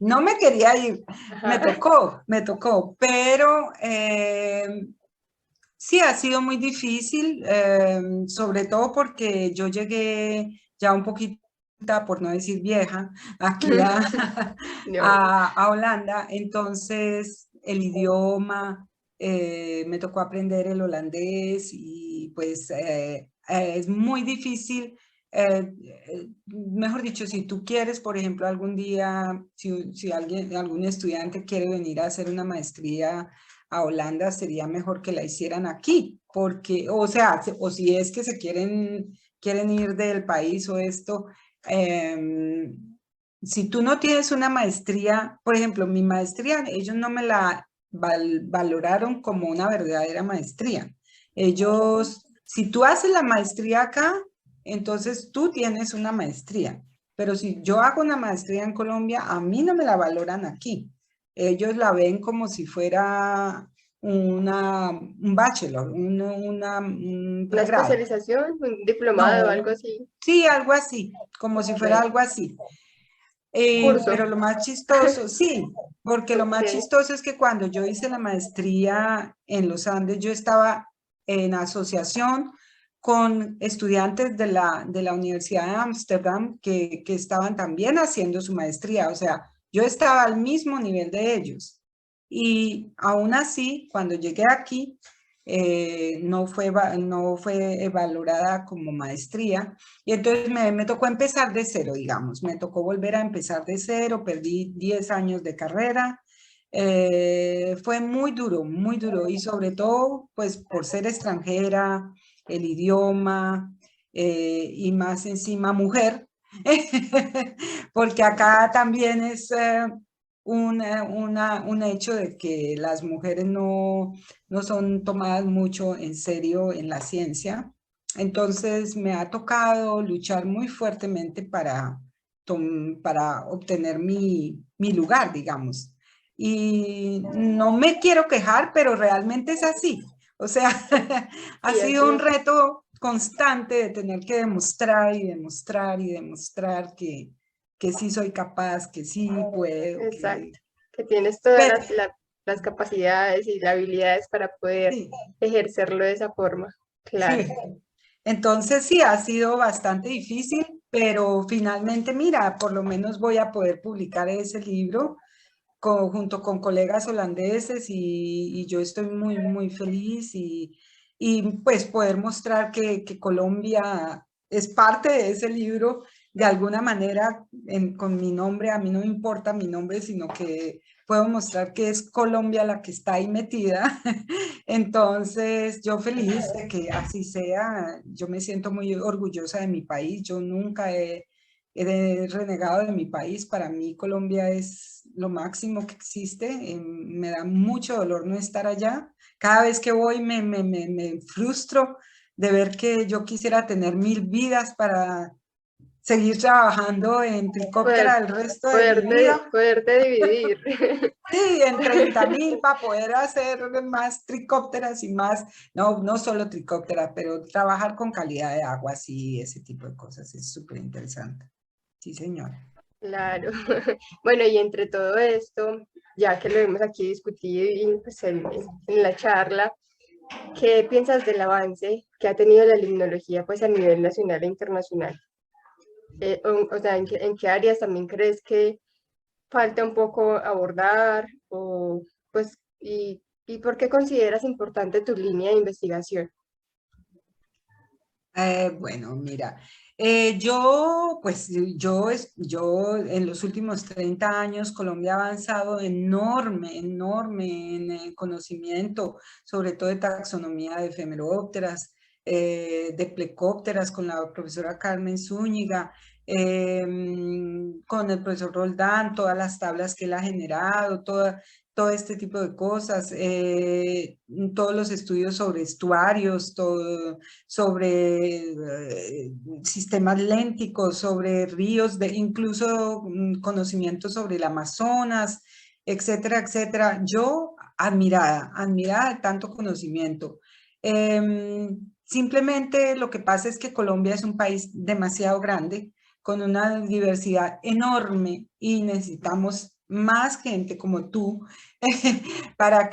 no me quería ir, me tocó, pero sí ha sido muy difícil, sobre todo porque yo llegué ya un poquito, por no decir vieja, aquí a Holanda, entonces el idioma, me tocó aprender el holandés y pues es muy difícil. Mejor dicho, si tú quieres, por ejemplo, algún día, si algún estudiante quiere venir a hacer una maestría a Holanda, sería mejor que la hicieran aquí, porque, o si es que se quieren ir del país o esto, si tú no tienes una maestría, por ejemplo, mi maestría, ellos no me la valoraron como una verdadera maestría. Si tú haces la maestría acá, entonces tú tienes una maestría, pero si yo hago una maestría en Colombia, a mí no me la valoran aquí. Ellos la ven como si fuera un bachelor, una especialización, un diplomado o algo así. Sí, algo así, como si fuera algo así. Pero lo más chistoso, sí, porque lo más chistoso es que cuando yo hice la maestría en los Andes, yo estaba en asociación con estudiantes de la Universidad de Ámsterdam que estaban también haciendo su maestría, o sea, yo estaba al mismo nivel de ellos. Y aún así, cuando llegué aquí, no fue valorada como maestría. Y entonces me tocó empezar de cero, digamos. Me tocó volver a empezar de cero, perdí 10 años de carrera. Fue muy duro, muy duro. Y sobre todo, pues, por ser extranjera, el idioma, y más encima mujer, porque acá también es un hecho de que las mujeres no son tomadas mucho en serio en la ciencia. Entonces me ha tocado luchar muy fuertemente para obtener mi lugar, digamos. Y no me quiero quejar, pero realmente es así. O sea, ha sido un reto constante de tener que demostrar y demostrar y demostrar que sí soy capaz, que sí puedo. Exacto, que tienes todas las capacidades y las habilidades para poder ejercerlo de esa forma. Claro. Sí. Entonces sí, ha sido bastante difícil, pero finalmente, mira, por lo menos voy a poder publicar ese libro junto con colegas holandeses y yo estoy muy, muy feliz y pues poder mostrar que Colombia es parte de ese libro de alguna manera con mi nombre. A mí no me importa mi nombre, sino que puedo mostrar que es Colombia la que está ahí metida. Entonces, yo feliz de que así sea. Yo me siento muy orgullosa de mi país. Yo nunca he renegado de mi país. Para mí Colombia es lo máximo que existe. Me da mucho dolor no estar allá. Cada vez que voy me frustro de ver que yo quisiera tener 1000 vidas para seguir trabajando en Tricóptera el resto de mi vida. Poderte dividir. Sí, en 30.000 para poder hacer más tricópteras y más, no solo tricóptera, pero trabajar con calidad de agua, sí, ese tipo de cosas es súper interesante. Sí, señora. Claro. Bueno, y entre todo esto, ya que lo hemos aquí discutido y pues, en la charla, ¿qué piensas del avance que ha tenido la limnología pues, a nivel nacional e internacional? O sea, ¿en qué áreas también crees que falta un poco abordar? O, pues, y por qué consideras importante tu línea de investigación? Bueno, mira, yo en los últimos 30 años Colombia ha avanzado enorme en conocimiento, sobre todo de taxonomía de efemerópteras, de plecópteras con la profesora Carmen Zúñiga, con el profesor Roldán, todas las tablas que él ha generado, todo este tipo de cosas, todos los estudios sobre estuarios, sobre sistemas lénticos, sobre ríos, incluso conocimientos sobre el Amazonas, etcétera, etcétera. Yo admirada de tanto conocimiento. Simplemente lo que pasa es que Colombia es un país demasiado grande, con una diversidad enorme y necesitamos más gente como tú para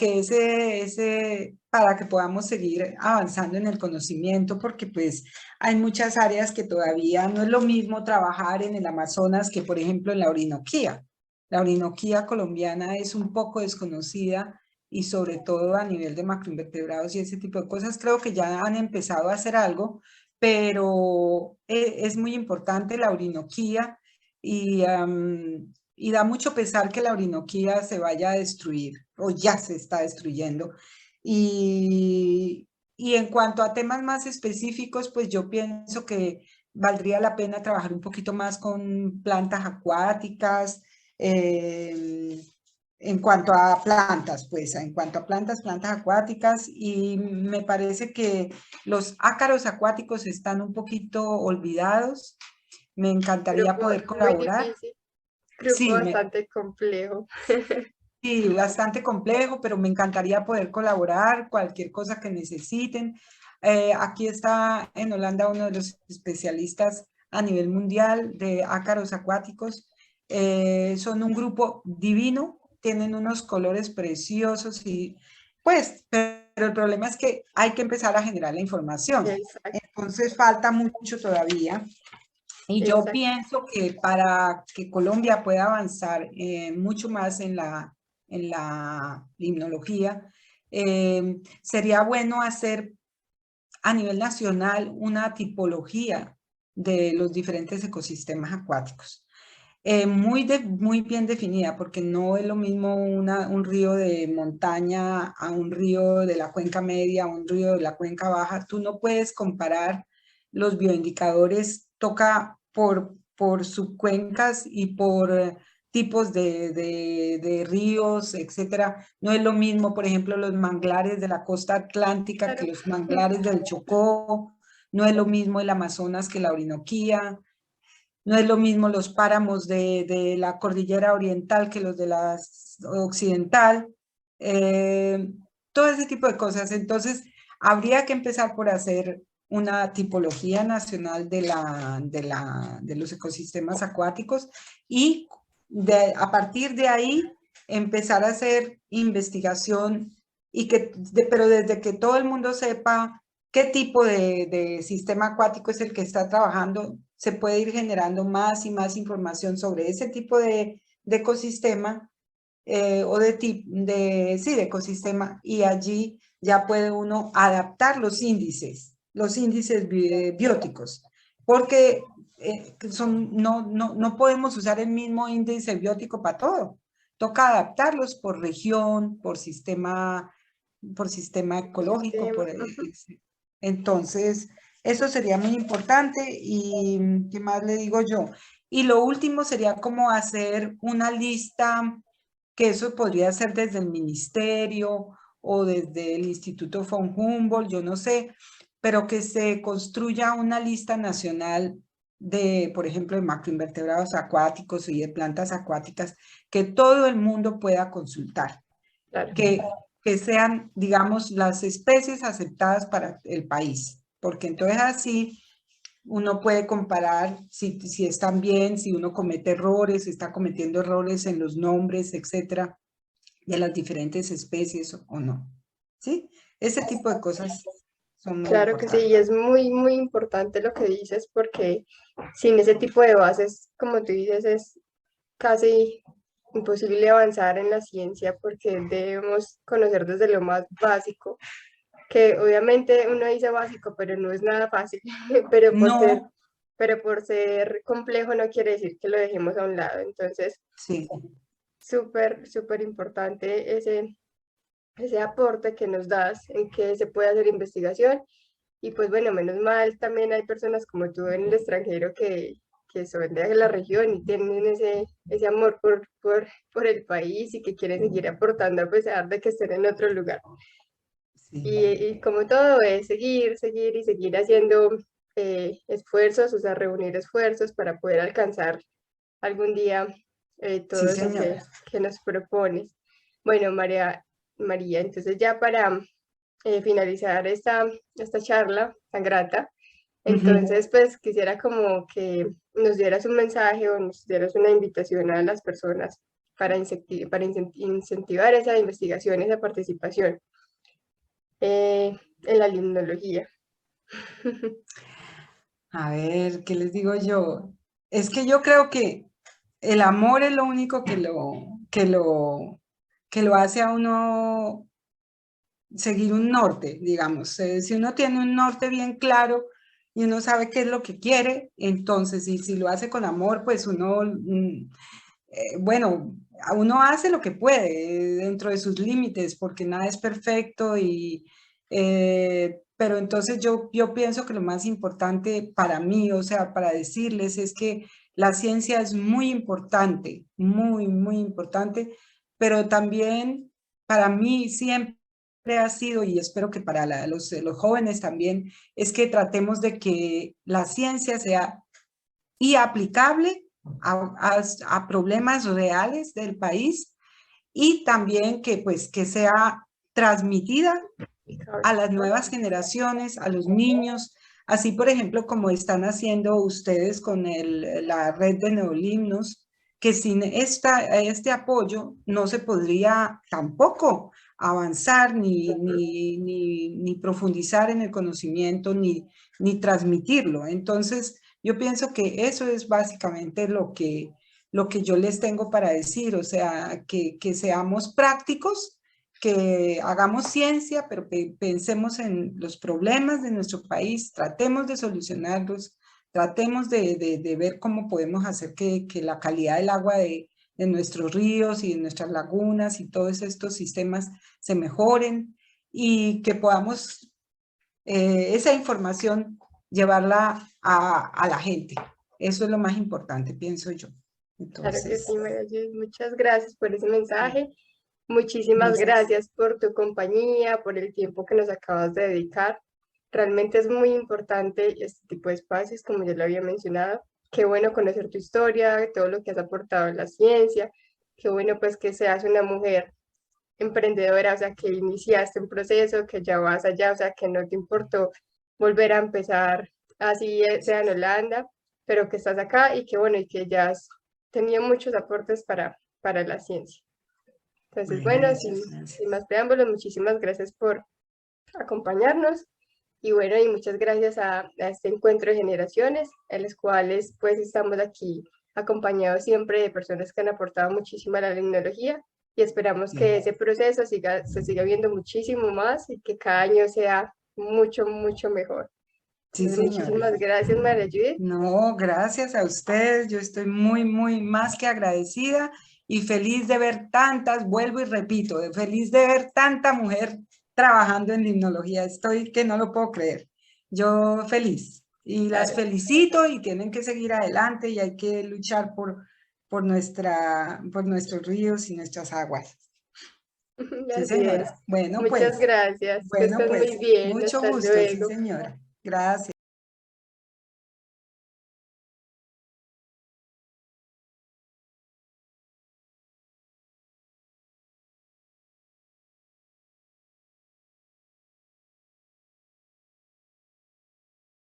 para que podamos seguir avanzando en el conocimiento, porque pues hay muchas áreas que todavía no es lo mismo trabajar en el Amazonas que, por ejemplo, en la Orinoquía. La Orinoquía colombiana es un poco desconocida y sobre todo a nivel de macroinvertebrados y ese tipo de cosas, creo que ya han empezado a hacer algo, pero es muy importante la Orinoquía y da mucho pesar que la Orinoquía se vaya a destruir o ya se está destruyendo. Y en cuanto a temas más específicos, pues yo pienso que valdría la pena trabajar un poquito más con plantas acuáticas, en cuanto a plantas, pues en cuanto a plantas acuáticas, y me parece que los ácaros acuáticos están un poquito olvidados. Me encantaría Grupo poder muy colaborar. difícil, grupo Sí, bastante complejo. sí, bastante complejo, pero me encantaría poder colaborar, cualquier cosa que necesiten. Aquí está en Holanda uno de los especialistas a nivel mundial de ácaros acuáticos. Son un grupo divino, tienen unos colores preciosos y pues, pero el problema es que hay que empezar a generar la información. Exacto, Entonces falta mucho todavía. Y yo exacto. pienso que para que Colombia pueda avanzar mucho más en la limnología, sería bueno hacer a nivel nacional una tipología de los diferentes ecosistemas acuáticos. Muy bien definida, porque no es lo mismo un río de montaña a un río de la cuenca media, a un río de la cuenca baja. Tú no puedes comparar los bioindicadores, toca por subcuencas y por tipos de ríos, etcétera. No es lo mismo, por ejemplo, los manglares de la costa atlántica que Claro. los manglares del Chocó. No es lo mismo el Amazonas que la Orinoquía. No es lo mismo los páramos de la cordillera oriental que los de la occidental. Todo ese tipo de cosas. Entonces, habría que empezar por hacer una tipología nacional de los ecosistemas acuáticos y a partir de ahí empezar a hacer investigación pero desde que todo el mundo sepa qué tipo de sistema acuático es el que está trabajando, se puede ir generando más y más información sobre ese tipo de ecosistema o de ecosistema, y allí ya puede uno adaptar los índices bióticos, porque no podemos usar el mismo índice biótico para todo. Toca adaptarlos por región, por sistema ecológico. Entonces, eso sería muy importante. ¿Y qué más le digo yo? Y lo último sería como hacer una lista, que eso podría ser desde el ministerio o desde el Instituto von Humboldt, yo no sé, pero que se construya una lista nacional de, por ejemplo, de macroinvertebrados acuáticos y de plantas acuáticas que todo el mundo pueda consultar. Claro. Que sean, digamos, las especies aceptadas para el país, porque entonces así uno puede comparar si están bien, si uno comete errores, está cometiendo errores en los nombres, etcétera, de las diferentes especies o no. ¿Sí? Ese tipo de cosas son muy Claro que sí, y importantes. es muy, muy importante lo que dices, porque sin ese tipo de bases, como tú dices, es casi imposible avanzar en la ciencia, porque debemos conocer desde lo más básico, que obviamente uno dice básico, pero no es nada fácil, pero No, por ser complejo no quiere decir que lo dejemos a un lado. Entonces, sí, súper, súper importante ese aporte que nos das en que se puede hacer investigación. Y pues bueno, menos mal, también hay personas como tú en el extranjero que son de la región y tienen ese amor por el país y que quieren seguir aportando a pesar de que estén en otro lugar. sí. Y como todo es seguir, seguir y seguir haciendo esfuerzos, o sea, reunir esfuerzos para poder alcanzar algún día Sí, todo eso señora. que nos propones. Bueno, María, entonces ya para finalizar esta charla tan grata, entonces pues quisiera como que nos dieras un mensaje o nos dieras una invitación a las personas para incentivar esa investigación, esa participación en la limnología. A ver, ¿qué les digo yo? Es que yo creo que el amor es lo único que lo hace a uno seguir un norte, digamos. Si uno tiene un norte bien claro y uno sabe qué es lo que quiere, entonces, y si lo hace con amor, pues uno, bueno, uno hace lo que puede dentro de sus límites, porque nada es perfecto pero entonces yo pienso que lo más importante para mí, o sea, para decirles, es que la ciencia es muy importante, muy, muy importante, pero también para mí siempre ha sido, y espero que para los jóvenes también, es que tratemos de que la ciencia sea y aplicable a problemas reales del país, y también que, pues, que sea transmitida a las nuevas generaciones, a los niños, así por ejemplo como están haciendo ustedes con la red de neolimnos, que sin este apoyo no se podría tampoco avanzar ni profundizar en el conocimiento ni transmitirlo. Entonces, yo pienso que eso es básicamente lo que yo les tengo para decir, o sea, que seamos prácticos, que hagamos ciencia, pero pensemos en los problemas de nuestro país, tratemos de solucionarlos, tratemos de ver cómo podemos hacer que la calidad del agua de nuestros ríos y de nuestras lagunas y todos estos sistemas se mejoren, y que podamos esa información llevarla a la gente. Eso es lo más importante, pienso yo. Claro que Entonces, sí, María Judith, muchas gracias por ese mensaje. Muchísimas gracias por tu compañía, por el tiempo que nos acabas de dedicar. Realmente es muy importante este tipo de espacios, como ya lo había mencionado. Qué bueno conocer tu historia, todo lo que has aportado en la ciencia. Qué bueno pues que seas una mujer emprendedora, o sea, que iniciaste un proceso, que ya vas allá, o sea, que no te importó volver a empezar así sea en Holanda, pero que estás acá y que bueno, y que ya has tenido muchos aportes para la ciencia. Entonces, bueno, bueno, muchas sin gracias. más preámbulos, muchísimas gracias por acompañarnos Y bueno, y muchas gracias a este encuentro de generaciones, en los cuales pues estamos aquí acompañados siempre de personas que han aportado muchísimo a la limnología y esperamos que ese proceso se siga viendo muchísimo más y que cada año sea mucho, mucho mejor. Sí, Entonces, señora. muchísimas gracias, María Judith. No, gracias a ustedes. Yo estoy muy, muy más que agradecida y feliz de ver tantas, vuelvo y repito, feliz de ver tanta mujer trabajando en limnología. Estoy que no lo puedo creer. Yo feliz y las felicito y tienen que seguir adelante y hay que luchar por nuestros ríos y nuestras aguas. Sí, Así señora. es. Bueno, Muchas pues, gracias. Que bueno, estén pues, muy bien. mucho Hasta gusto, sí, luego. señora. Gracias.